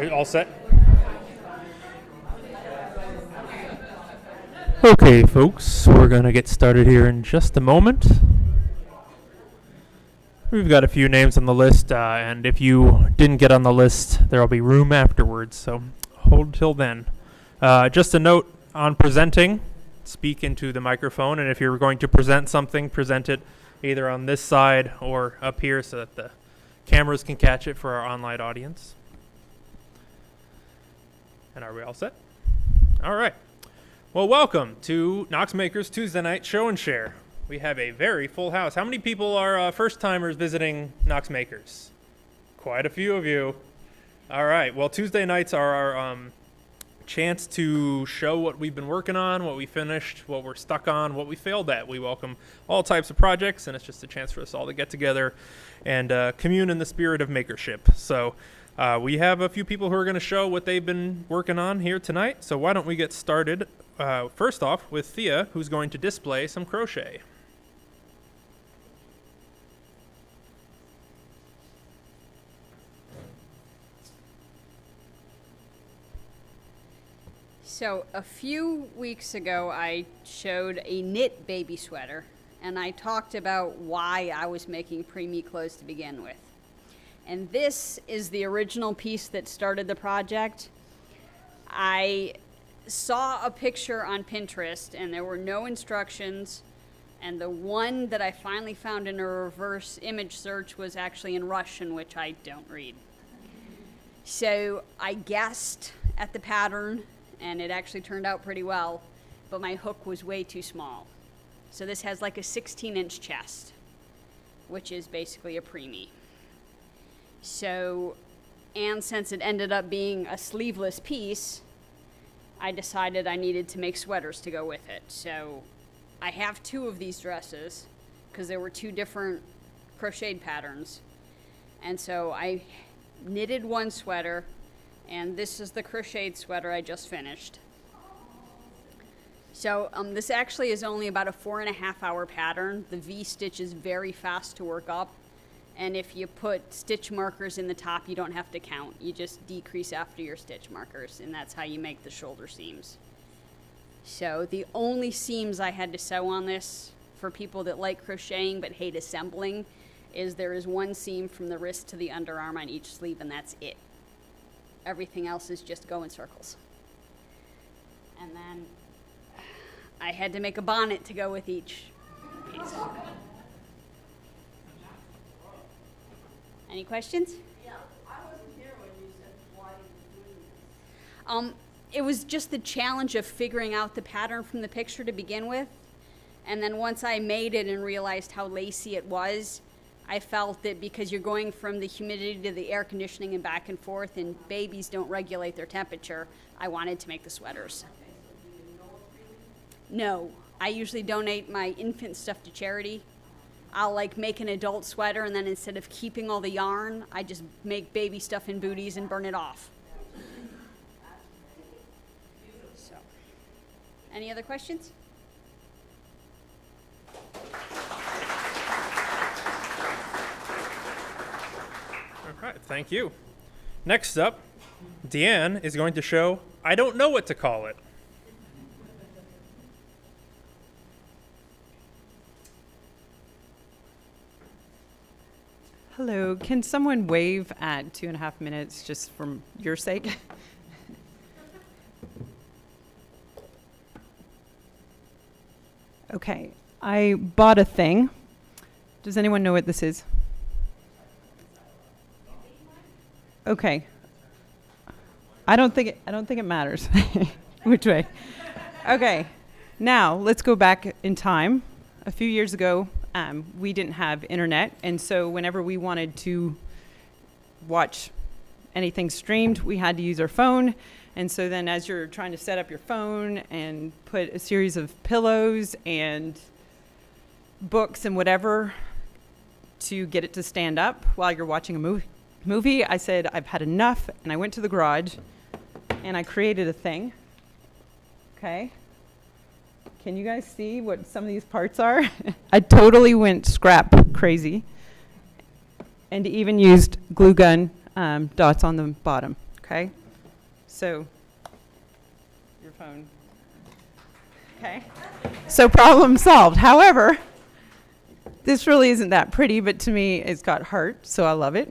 we all set? Okay, folks, we're going to get started here in just a moment. We've got a few names on the list, and if you didn't get on the list, there will be room afterwards, so hold till then. Just a note on presenting, speak into the microphone, and if you're going to present something, present it either on this side or up here so that the cameras can catch it for our online audience. And are we all set? All right. Well, welcome to Knox Makers Tuesday Night Show and Share. We have a very full house. How many people are first-timers visiting Knox Makers? Quite a few of you. All right. Well, Tuesday nights are our chance to show what we've been working on, what we finished, what we're stuck on, what we failed at. We welcome all types of projects, and it's just a chance for us all to get together and commune in the spirit of makership. So we have a few people who are going to show what they've been working on here tonight. So why don't we get started first off with Thea, who's going to display some crochet. So a few weeks ago, I showed a knit baby sweater, and I talked about why I was making preemie clothes to begin with. And this is the original piece that started the project. I saw a picture on Pinterest, and there were no instructions, and the one that I finally found in a reverse image search was actually in Russian, which I don't read. So I guessed at the pattern, and it actually turned out pretty well, but my hook was way too small. So this has like a 16-inch chest, which is basically a preemie. So, and since it ended up being a sleeveless piece, I decided I needed to make sweaters to go with it. So I have two of these dresses because there were two different crocheted patterns. And so I knitted one sweater, and this is the crocheted sweater I just finished. So this actually is only about a 4.5-hour pattern. The V-stitch is very fast to work up. And if you put stitch markers in the top, you don't have to count. You just decrease after your stitch markers, and that's how you make the shoulder seams. So the only seams I had to sew on this, for people that like crocheting but hate assembling, is there is one seam from the wrist to the underarm on each sleeve, and that's it. Everything else is just go in circles. And then I had to make a bonnet to go with each piece. Any questions? Yeah, I wasn't here when you said why you were doing this. It was just the challenge of figuring out the pattern from the picture to begin with. And then once I made it and realized how lacy it was, I felt that because you're going from the humidity to the air conditioning and back and forth, and babies don't regulate their temperature, I wanted to make the sweaters. Okay, so do you know it really? No, I usually donate my infant stuff to charity. I'll like make an adult sweater, and then instead of keeping all the yarn, I just make baby stuff in booties and burn it off. So, any other questions? All right, thank you. Next up, Deanne is going to show I don't know what to call it. Hello, can someone wave at 2.5 minutes just for your sake? Okay, I bought a thing. Does anyone know what this is? Okay. I don't think it matters which way. Okay. Now, let's go back in time. A few years ago, we didn't have internet, and so whenever we wanted to watch anything streamed, we had to use our phone. And so then as you're trying to set up your phone and put a series of pillows and books and whatever to get it to stand up while you're watching a movie, I said, I've had enough, and I went to the garage and I created a thing. Okay. Can you guys see what some of these parts are? I totally went scrap crazy and even used glue gun dots on the bottom. Okay. So, your phone. Okay. So problem solved. However, this really isn't that pretty, but to me, it's got heart, so I love it.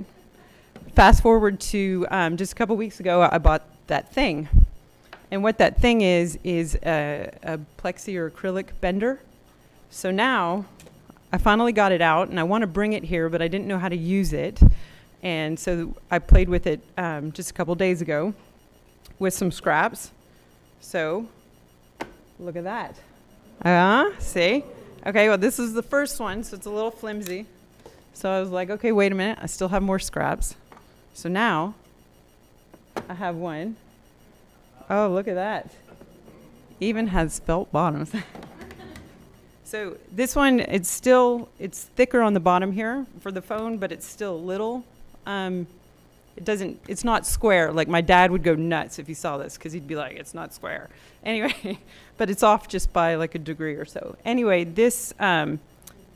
Fast forward to just a couple weeks ago, I bought that thing. And what that thing is a plexi or acrylic bender. So now, I finally got it out, and I want to bring it here, but I didn't know how to use it. And so I played with it just a couple days ago with some scraps. So, look at that. See? Okay, well, this is the first one, so it's a little flimsy. So I was like, okay, wait a minute. I still have more scraps. So now, I have one. Oh, look at that. Even has felt bottoms. So this one, it's thicker on the bottom here for the phone, but it's still little. It's not square. Like my dad would go nuts if he saw this because he'd be like, it's not square. Anyway, but it's off just by like a degree or so. Anyway, this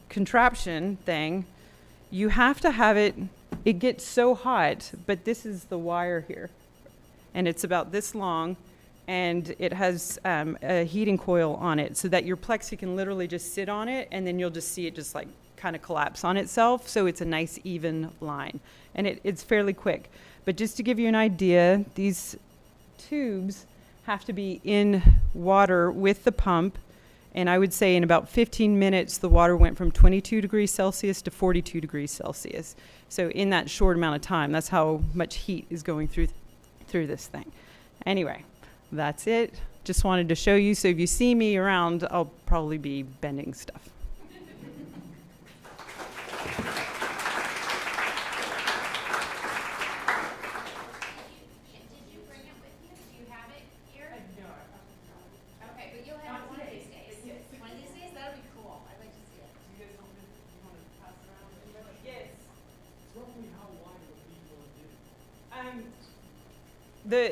contraption thing, you have to have it gets so hot, but this is the wire here. And it's about this long, and it has a heating coil on it so that your plexi can literally just sit on it, and then you'll just see it just like kind of collapse on itself, so it's a nice even line. And it's fairly quick. But just to give you an idea, these tubes have to be in water with the pump, and I would say in about 15 minutes the water went from 22 degrees Celsius to 42 degrees Celsius. So in that short amount of time, that's how much heat is going through this thing. Anyway, that's it. Just wanted to show you, so if you see me around, I'll probably be bending stuff.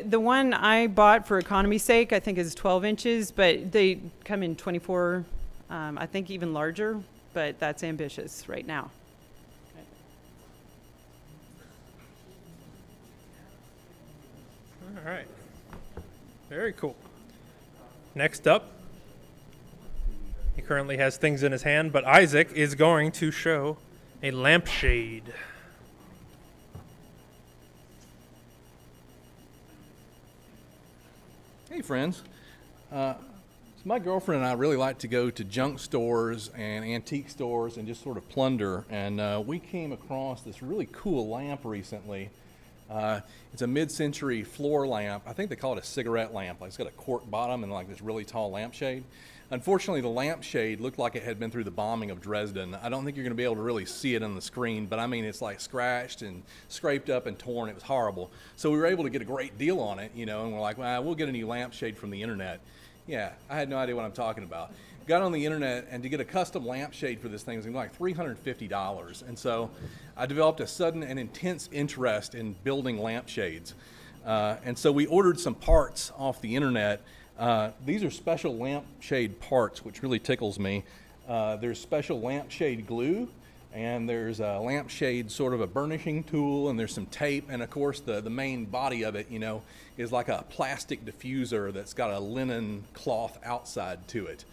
The one I bought for economy's sake, I think is 12 inches, but they come in 24, I think even larger, but that's ambitious right now. All right. Very cool. Next up, he currently has things in his hand, but Isaac is going to show a lampshade. Hey friends, so my girlfriend and I really like to go to junk stores and antique stores and just sort of plunder, and we came across this really cool lamp recently. It's a mid-century floor lamp. I think they call it a cigarette lamp. Like it's got a cork bottom and like this really tall lampshade. Unfortunately, the lampshade looked like it had been through the bombing of Dresden. I don't think you're going to be able to really see it on the screen, but I mean, it's like scratched and scraped up and torn. It was horrible. So we were able to get a great deal on it, and we're like, well, we'll get a new lampshade from the internet. Yeah, I had no idea what I'm talking about. Got on the internet, and to get a custom lampshade for this thing was going to be like $350. And so I developed a sudden and intense interest in building lampshades. And so we ordered some parts off the internet. These are special lampshade parts, which really tickles me. There's special lampshade glue, and there's a lampshade sort of a burnishing tool, and there's some tape, and of course the main body of it, is like a plastic diffuser that's got a linen cloth outside to it.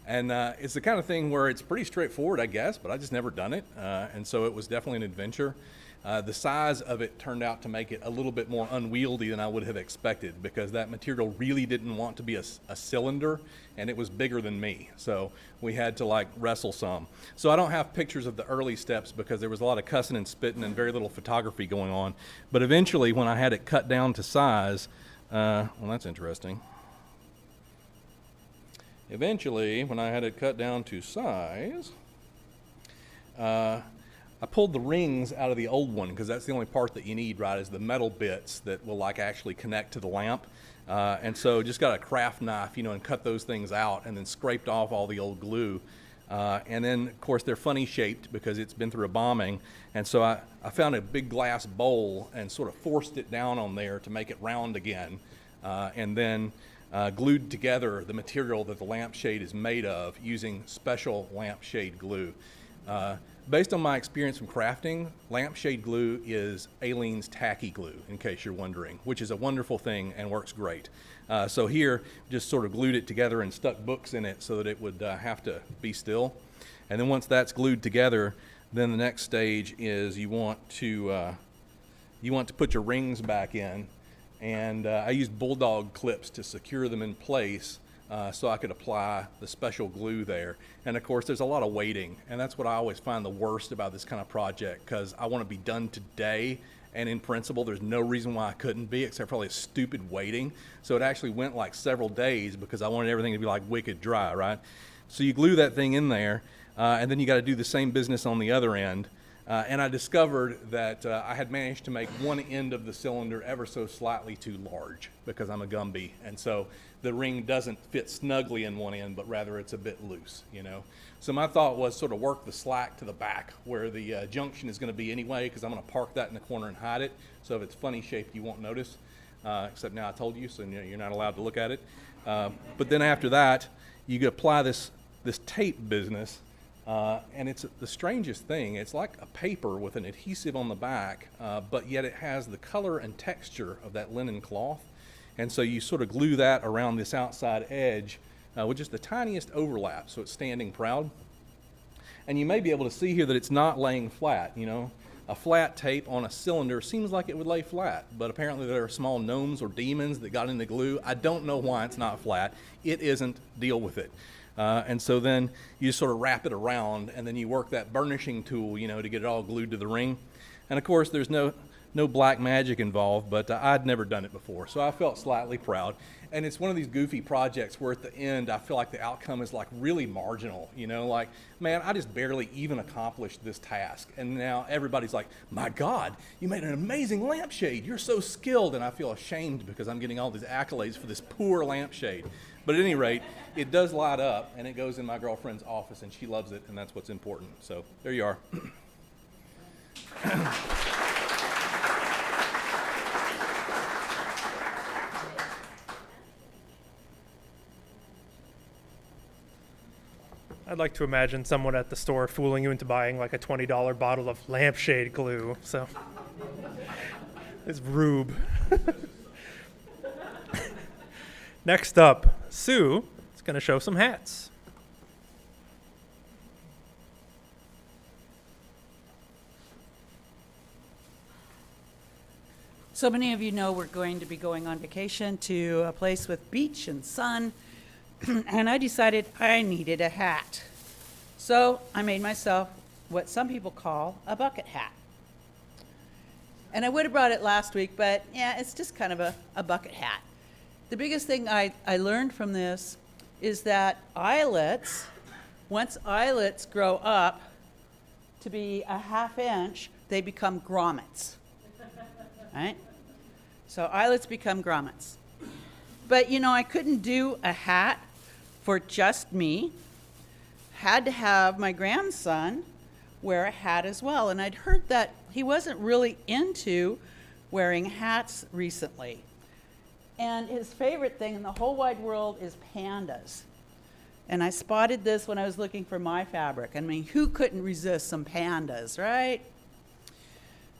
And it's the kind of thing where it's pretty straightforward, I guess, but I just never done it, and so it was definitely an adventure. The size of it turned out to make it a little bit more unwieldy than I would have expected, because that material really didn't want to be a cylinder, and it was bigger than me. So we had to like wrestle some. So I don't have pictures of the early steps because there was a lot of cussing and spitting and very little photography going on. But eventually, when I had it cut down to size, well, that's interesting. Eventually, when I had it cut down to size, I pulled the rings out of the old one because that's the only part that you need, right, is the metal bits that will like actually connect to the lamp. And so just got a craft knife, and cut those things out and then scraped off all the old glue. And then, of course, they're funny shaped because it's been through a bombing. And so I found a big glass bowl and sort of forced it down on there to make it round again. And then glued together the material that the lampshade is made of using special lampshade glue. Based on my experience from crafting, lampshade glue is Aleene's tacky glue, in case you're wondering, which is a wonderful thing and works great. So here, just sort of glued it together and stuck books in it so that it would have to be still. And then once that's glued together, then the next stage is you want to put your rings back in. And I used bulldog clips to secure them in place so I could apply the special glue there. And of course, there's a lot of waiting, and that's what I always find the worst about this kind of project, because I want to be done today, and in principle, there's no reason why I couldn't be, except for all this stupid waiting. So it actually went like several days because I wanted everything to be like wicked dry, right? So you glue that thing in there, and then you got to do the same business on the other end. And I discovered that I had managed to make one end of the cylinder ever so slightly too large because I'm a Gumby, and so the ring doesn't fit snugly in one end, but rather it's a bit loose, you know. So my thought was sort of work the slack to the back where the junction is going to be anyway, because I'm going to park that in the corner and hide it. So if it's funny shaped, you won't notice, except now I told you, so you're not allowed to look at it. But then after that, you can apply this tape business. And it's the strangest thing. It's like a paper with an adhesive on the back, but yet it has the color and texture of that linen cloth. And so you sort of glue that around this outside edge with just the tiniest overlap, so it's standing proud. And you may be able to see here that it's not laying flat, you know. A flat tape on a cylinder seems like it would lay flat, but apparently there are small gnomes or demons that got in the glue. I don't know why it's not flat. It isn't. Deal with it. And so then you just sort of wrap it around, and then you work that burnishing tool, you know, to get it all glued to the ring. And of course, there's no black magic involved, but I'd never done it before, so I felt slightly proud. And it's one of these goofy projects where at the end, I feel like the outcome is like really marginal, you know, like, man, I just barely even accomplished this task. And now everybody's like, my God, you made an amazing lampshade. You're so skilled. And I feel ashamed because I'm getting all these accolades for this poor lampshade. But at any rate, it does light up, and it goes in my girlfriend's office, and she loves it, and that's what's important. So there you are. I'd like to imagine someone at the store fooling you into buying like a $20 bottle of lampshade glue. So it's rube. Next up, Sue is going to show some hats. So many of you know we're going to be going on vacation to a place with beach and sun, and I decided I needed a hat. So I made myself what some people call a bucket hat. And I would have brought it last week, but yeah, it's just kind of a bucket hat. The biggest thing I learned from this is that eyelets, once eyelets grow up to be a ½ inch, they become grommets, right? So eyelets become grommets. But you know, I couldn't do a hat for just me. Had to have my grandson wear a hat as well. And I'd heard that he wasn't really into wearing hats recently. And his favorite thing in the whole wide world is pandas. And I spotted this when I was looking for my fabric. I mean, who couldn't resist some pandas, right?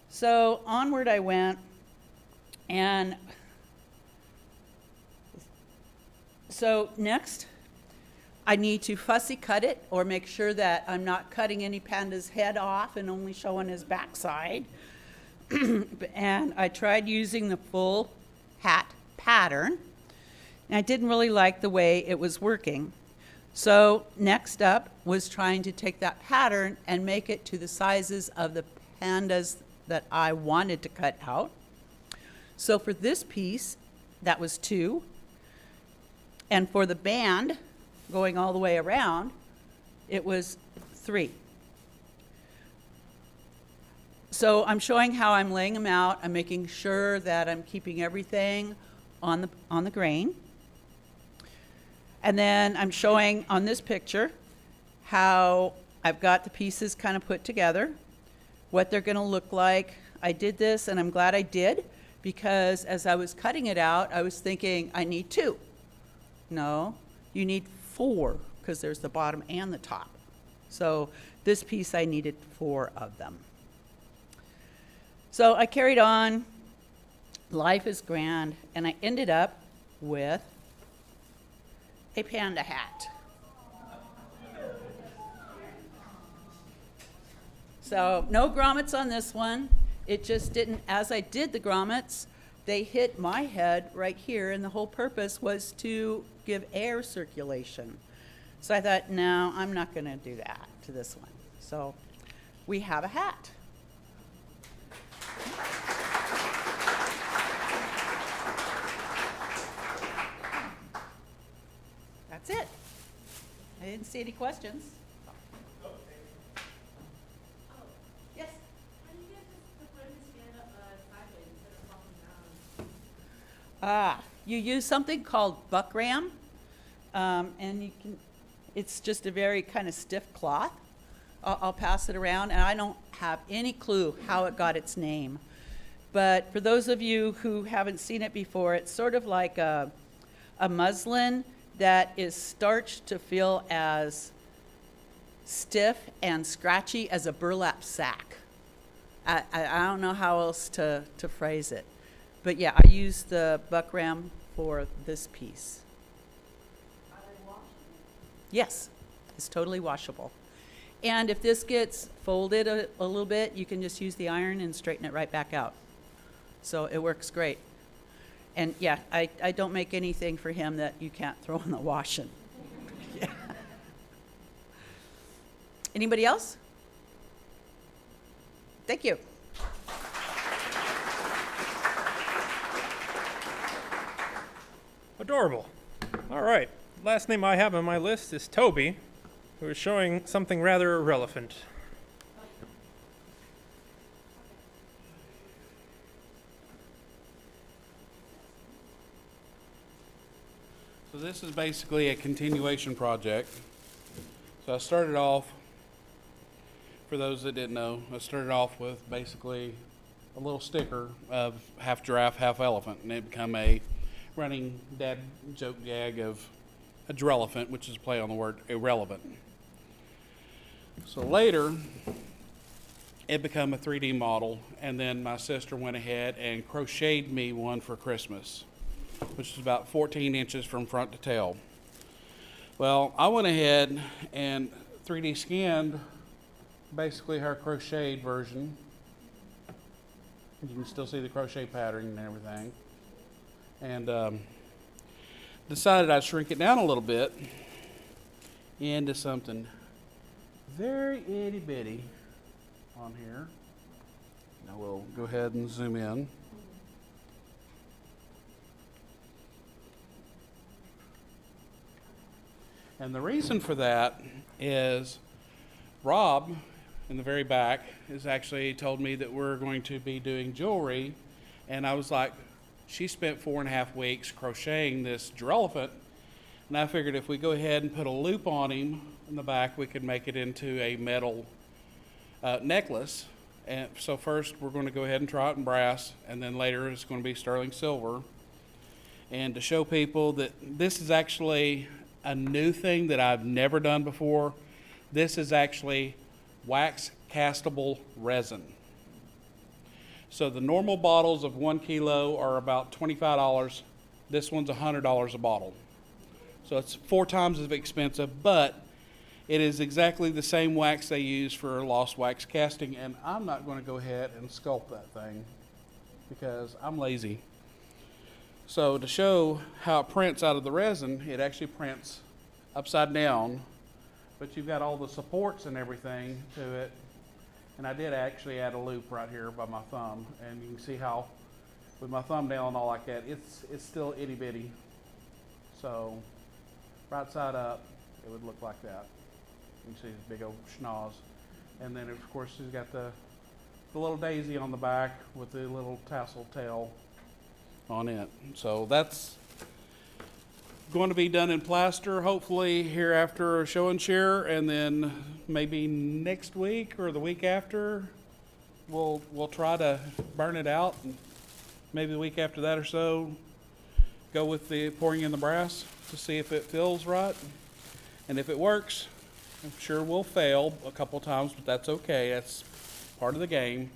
So onward I went, and so next I need to fussy cut it, or make sure that I'm not cutting any panda's head off and only showing his backside. And I tried using the full hat pattern, and I didn't really like the way it was working. So next up was trying to take that pattern and make it to the sizes of the pandas that I wanted to cut out. So for this piece, that was 2. And for the band, going all the way around, it was 3. So I'm showing how I'm laying them out. I'm making sure that I'm keeping everything on the grain. And then I'm showing on this picture how I've got the pieces kind of put together, what they're going to look like. I did this, and I'm glad I did, because as I was cutting it out, I was thinking, I need 2. No, you need 4, because there's the bottom and the top. So this piece, I needed 4 of them. So I carried on. Life is grand. And I ended up with a panda hat. So no grommets on this one. It just didn't, as I did the grommets, they hit my head right here, and the whole purpose was to give air circulation. So I thought, no, I'm not going to do that to this one. So we have a hat. That's it. I didn't see any questions. Yes? How do you get the wood to stand up sideways instead of falling down? You use something called buckram, and you can, it's just a very kind of stiff cloth. I'll pass it around, and I don't have any clue how it got its name. But for those of you who haven't seen it before, it's sort of like a muslin that is starched to feel as stiff and scratchy as a burlap sack. I don't know how else to phrase it. But yeah, I use the buckram for this piece. Are they washable? Yes, it's totally washable. And if this gets folded a little bit, you can just use the iron and straighten it right back out. So it works great. And yeah, I don't make anything for him that you can't throw in the washing. Yeah. Anybody else? Thank you. Adorable. All right. Last name I have on my list is Toby, who is showing something rather irrelevant. So this is basically a continuation project. So I started off, for those that didn't know, I started off with basically a little sticker of half giraffe, half elephant, and it became a running dad joke gag of a drelephant, which is a play on the word irrelevant. So later, it became a 3D model, and then my sister went ahead and crocheted me one for Christmas, which is about 14 inches from front to tail. Well, I went ahead and 3D scanned basically her crocheted version. You can still see the crochet pattern and everything. And decided I'd shrink it down a little bit into something very itty bitty on here. Now we'll go ahead and zoom in. And the reason for that is Rob in the very back has actually told me that we're going to be doing jewelry, and I was like, she spent 4.5 weeks crocheting this giraffe, and I figured if we go ahead and put a loop on him in the back, we could make it into a metal necklace. And so first we're going to go ahead and try it in brass, and then later it's going to be sterling silver. And to show people that this is actually a new thing that I've never done before, this is actually wax castable resin. So the normal bottles of 1 kilo are about $25. This one's $100 a bottle. So it's 4 times as expensive, but it is exactly the same wax they use for lost wax casting, and I'm not going to go ahead and sculpt that thing because I'm lazy. So to show how it prints out of the resin, it actually prints upside down, but you've got all the supports and everything to it. And I did actually add a loop right here by my thumb, and you can see how with my thumbnail and all like that, it's still itty bitty. So right side up, it would look like that. You can see this big old schnoz. And then of course she's got the little daisy on the back with the little tassel tail on it. So that's going to be done in plaster hopefully here after show and share, and then maybe next week or the week after we'll try to burn it out, and maybe the week after that or so go with the pouring in the brass to see if it feels right, and if it works I'm sure we'll fail a couple times, but that's okay. That's part of the game.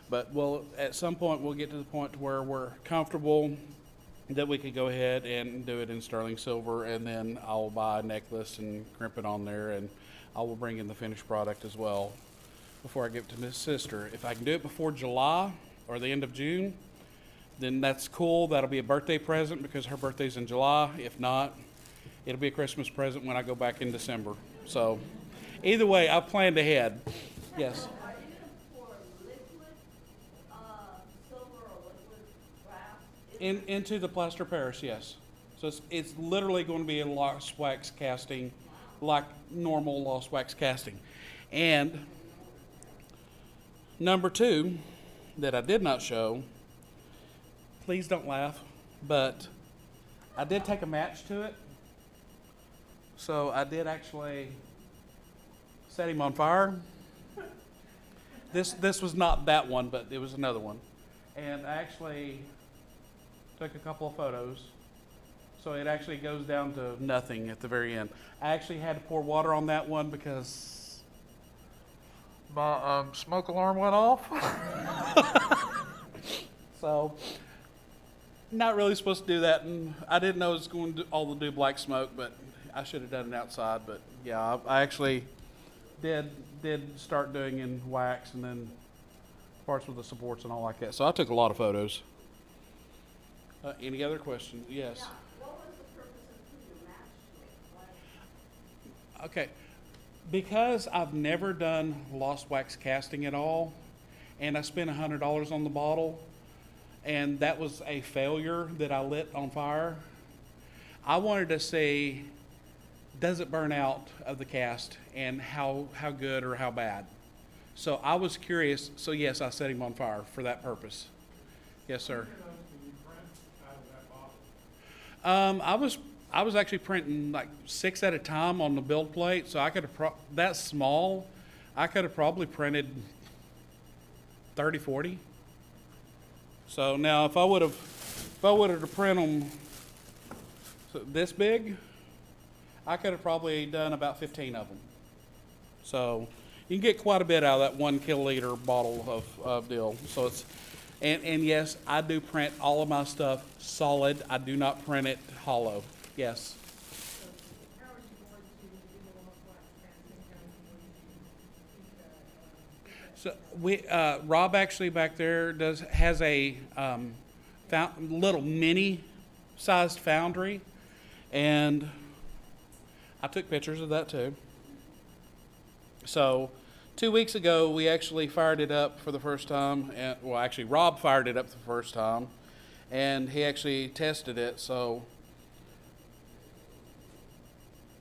But at some point, we'll get to the point to where we're comfortable that we could go ahead and do it in sterling silver, and then I'll buy a necklace and crimp it on there, and I will bring in the finished product as well before I give it to Miss Sister. If I can do it before July or the end of June, then that's cool. That'll be a birthday present because her birthday's in July. If not, it'll be a Christmas present when I go back in December. So either way, I've planned ahead. Yes. Are you gonna pour liquid, silver or liquid brass? Into the plaster Paris, yes. So it's literally going to be a lost wax casting, like normal lost wax casting. And number 2, that I did not show, please don't laugh, but I did take a match to it. So I did actually set him on fire. This was not that one, but it was another one. And I actually took a couple of photos. So it actually goes down to nothing at the very end. I actually had to pour water on that one because my smoke alarm went off. So, not really supposed to do that, and I didn't know it was going to all to do black smoke, but I should have done it outside. But yeah, I actually did start doing in wax, and then parts with the supports and all like that. So I took a lot of photos. Any other questions? Yes. Yeah, what was the purpose of putting a match to it? Why? Okay, because I've never done lost wax casting at all, and I spent $100 on the bottle, and that was a failure that I lit on fire. I wanted to see, does it burn out of the cast, and how good or how bad? So I was curious, so yes, I set him on fire for that purpose. Yes, sir. I was actually printing like 6 at a time on the build plate, so I could have that small. I could have probably printed 30, 40. So now, if I would have to print them this big, I could have probably done about 15 of them. So you can get quite a bit out of that 1 kiloliter bottle of deal. So it's. And yes, I do print all of my stuff solid. I do not print it hollow. Yes. How are you going to do the lost wax casting? How are you going to keep that? So Rob actually back there has a little mini sized foundry, and I took pictures of that too. So 2 weeks ago, we actually fired it up for the first time. Well, actually, Rob fired it up the first time, and he actually tested it. So,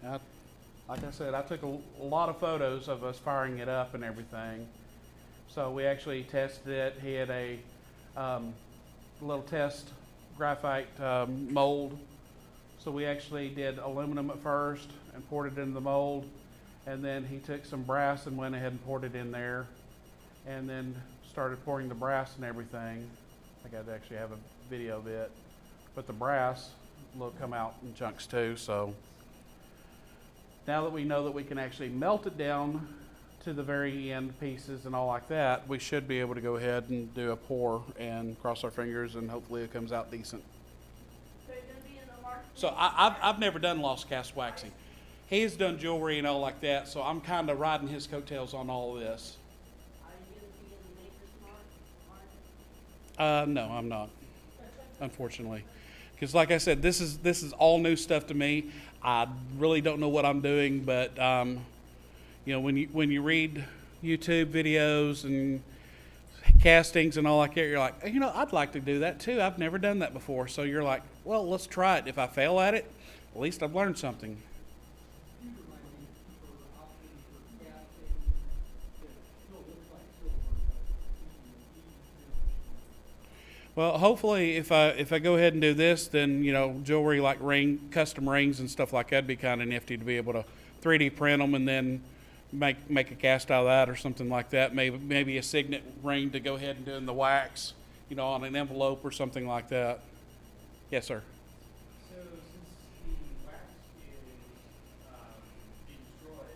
like I said, I took a lot of photos of us firing it up and everything. So we actually tested it. He had a little test graphite mold. So we actually did aluminum at first and poured it into the mold. And then he took some brass and went ahead and poured it in there, and then started pouring the brass and everything. I think I'd actually have a video of it, but the brass will come out in chunks too. So now that we know that we can actually melt it down to the very end pieces and all like that, we should be able to go ahead and do a pour and cross our fingers, and hopefully it comes out decent. So you're going to be in the market? So I've never done lost cast waxing. He's done jewelry and all like that, so I'm kind of riding his coattails on all of this. Are you going to be in the Maker's Mark? No, I'm not, unfortunately, because like I said, this is all new stuff to me. I really don't know what I'm doing, but you know, when you read YouTube videos and castings and all like that, you're like, you know, I'd like to do that too. I've never done that before, so you're like, well, let's try it. If I fail at it, at least I've learned something. Well, hopefully, if I go ahead and do this, then, you know, jewelry like custom rings and stuff like that'd be kind of nifty to be able to 3D print them and then make a cast out of that or something like that. Maybe a signet ring to go ahead and do in the wax, you know, on an envelope or something like that. Yes, sir. So since the wax is being destroyed,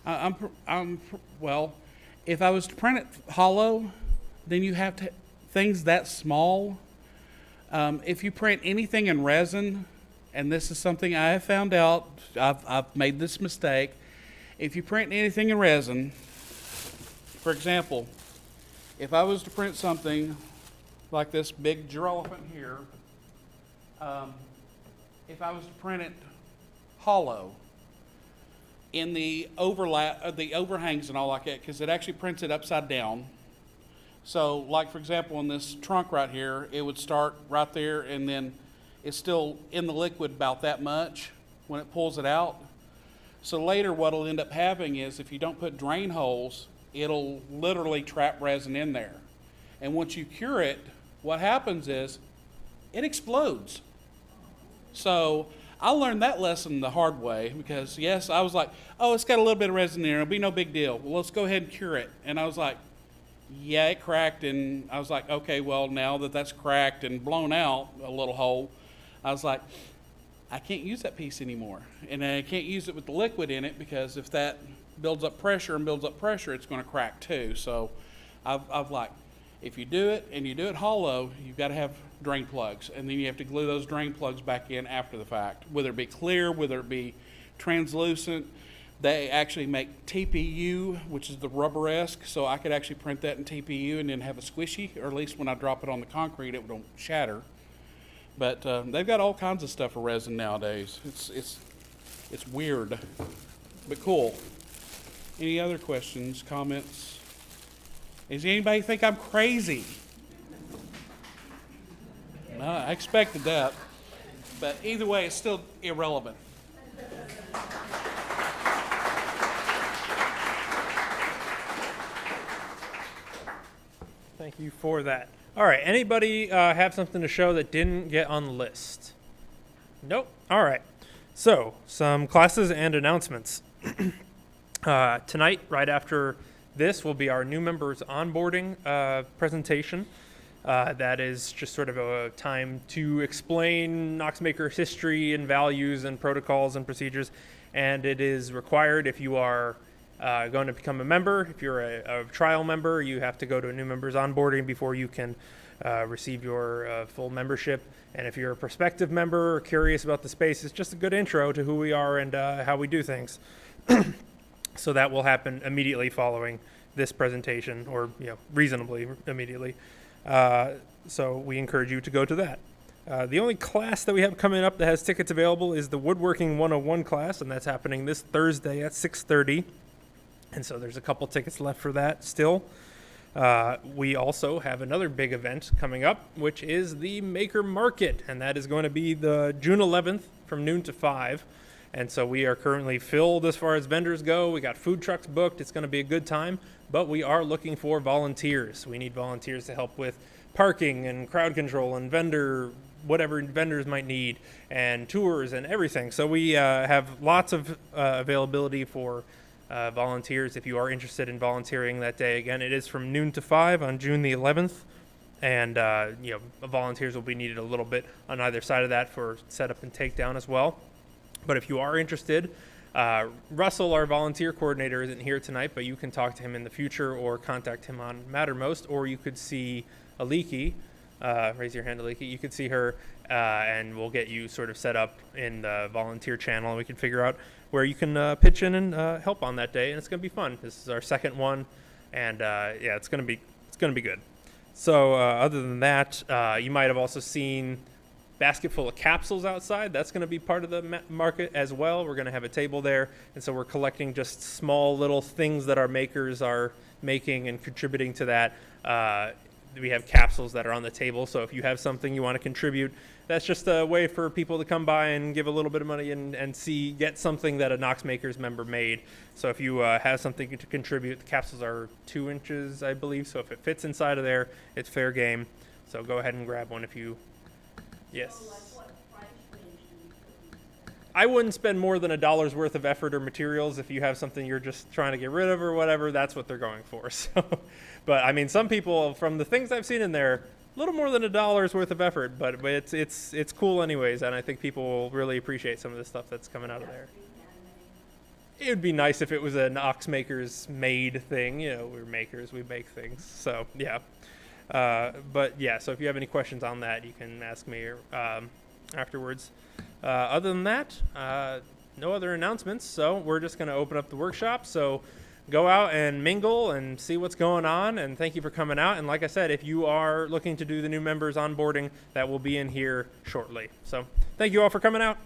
Well, if I was to print it hollow, then you have to things that small. If you print anything in resin, and this is something I have found out, I've made this mistake. If you print anything in resin, for example, if I was to print something like this big giraffe here, if I was to print it hollow in the overlap, the overhangs and all like that, because it actually prints it upside down. So, like for example, in this trunk right here, it would start right there, and then it's still in the liquid about that much when it pulls it out. So later, what it'll end up having is, if you don't put drain holes, it'll literally trap resin in there. And once you cure it, what happens is it explodes. So I learned that lesson the hard way, because yes, I was like, oh, it's got a little bit of resin in there, it'll be no big deal. Well, let's go ahead and cure it. And I was like, yeah, it cracked, and I was like, okay, well, now that that's cracked and blown out a little hole, I was like, I can't use that piece anymore. And I can't use it with the liquid in it, because if that builds up pressure, it's going to crack too. So I've like, if you do it and you do it hollow, you've got to have drain plugs, and then you have to glue those drain plugs back in after the fact, whether it be clear, whether it be translucent. They actually make TPU, which is the rubber-esque, so I could actually print that in TPU and then have a squishy, or at least when I drop it on the concrete, it won't shatter. But they've got all kinds of stuff for resin nowadays. It's weird, but cool. Any other questions, comments? Does anybody think I'm crazy? No, I expected that. But either way, it's still irrelevant. Thank you for that. All right, anybody have something to show that didn't get on the list? Nope. All right. So, some classes and announcements. Tonight, right after this, will be our new members onboarding presentation. That is just sort of a time to explain Knox Makers history and values and protocols and procedures. And it is required if you are going to become a member. If you're a trial member, you have to go to a new members onboarding before you can receive your full membership. And if you're a prospective member or curious about the space, it's just a good intro to who we are and how we do things. So that will happen immediately following this presentation, or reasonably immediately. So we encourage you to go to that. The only class that we have coming up that has tickets available is the Woodworking 101 class, and that's happening this Thursday at 6:30. And so there's a couple tickets left for that still. We also have another big event coming up, which is the Maker Market, and that is going to be the June 11th from noon to 5. And so we are currently filled as far as vendors go. We got food trucks booked. It's going to be a good time, but we are looking for volunteers. We need volunteers to help with parking and crowd control and whatever vendors might need, and tours and everything. So we have lots of availability for volunteers if you are interested in volunteering that day. Again, it is from noon to 5 on June the 11th. And, volunteers will be needed a little bit on either side of that for setup and takedown as well. But if you are interested, Russell, our volunteer coordinator, isn't here tonight, but you can talk to him in the future or contact him on Mattermost, or you could see Aliki. Raise your hand, Aliki. You could see her, and we'll get you sort of set up in the volunteer channel, and we can figure out where you can pitch in and help on that day, and it's going to be fun. This is our second one, and it's going to be good. So other than that, you might have also seen basket full of capsules outside. That's going to be part of the market as well. We're going to have a table there, and so we're collecting just small little things that our makers are making and contributing to that. We have capsules that are on the table, so if you have something you want to contribute, that's just a way for people to come by and give a little bit of money and get something that a Knox Makers member made. So if you have something to contribute, the capsules are 2 inches, I believe, so if it fits inside of there, it's fair game. So go ahead and grab one if you... Yes. I wouldn't spend more than $1 worth of effort or materials. If you have something you're just trying to get rid of or whatever, that's what they're going for. So, but I mean, some people, from the things I've seen in there, a little more than $1 worth of effort, but it's cool anyways, and I think people will really appreciate some of the stuff that's coming out of there. it would be nice if it was a Knox Makers made thing. You know, we're makers, we make things. So yeah. But yeah, so if you have any questions on that, you can ask me afterwards. Other than that, no other announcements. So we're just going to open up the workshop. So go out and mingle and see what's going on. And thank you for coming out. And like I said, if you are looking to do the new members onboarding, that will be in here shortly. So thank you all for coming out.